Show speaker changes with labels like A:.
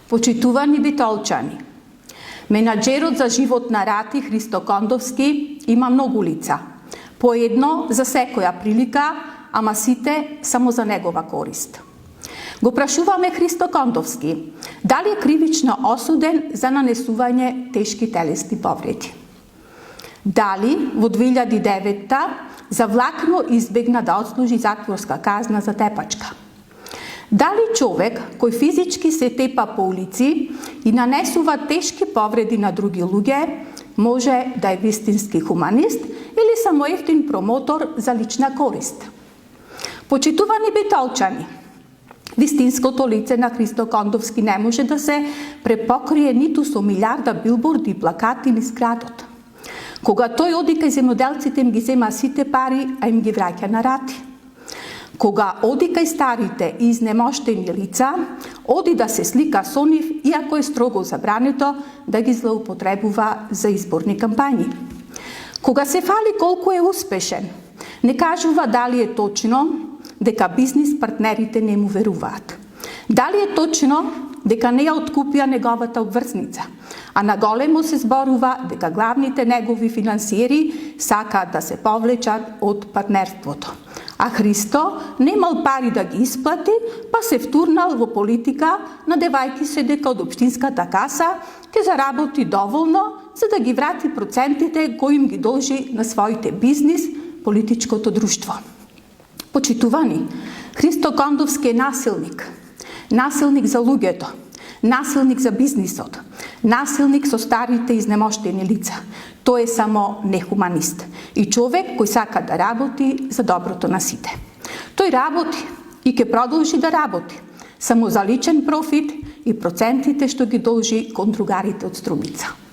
A: Почитувани битолчани, менаџерот за живот на рати Христо Кондовски има многу лица. По едно за секоја прилика, ама сите само за негова корист. Го прашуваме Христо Кондовски дали е кривично осуден за нанесување тешки телесни повреди. Дали во 2009 завлакно избегна да отслужи затворска казна за тепачка. Дали човек кој физички се тепа по улици и нанесува тешки повреди на други луѓе може да е вистински хуманист или само ефтин промотор за лична корист? Почитувани битолчани, вистинското лице на Христо Кондовски не може да се препокрие ниту со милиарда билборди и плакати низ градот. Кога тој оди кај земјоделците им ги зема сите пари, а им ги враќа на рати. Кога оди кај старите и изнемоштени лица, оди да се слика со нив, иако е строго забрането да ги злоупотребува за изборни кампањи. Кога се фали колку е успешен, не кажува дали е точно дека бизнис партнерите не му веруваат. Дали е точно дека не ја откупија неговата обврзница, а наголемо се зборува дека главните негови финансиери сакаат да се повлечат од партнерството. А Христо немал пари да ги исплати, па се втурнал во политика, надевајќи се дека од општинската каса ќе заработи доволно за да ги врати процентите кои им ги должи на своите бизнис, политичкото друштво. Почитувани, Христо Кондовски е насилник. Насилник за луѓето, насилник за бизнисот, насилник со старите изнемоштени лица. Тој е само нехуманист и човек кој сака да работи за доброто на сите. Тој работи и ќе продолжи да работи, само за личен профит и процентите што ги должи кон другарите од Струмица.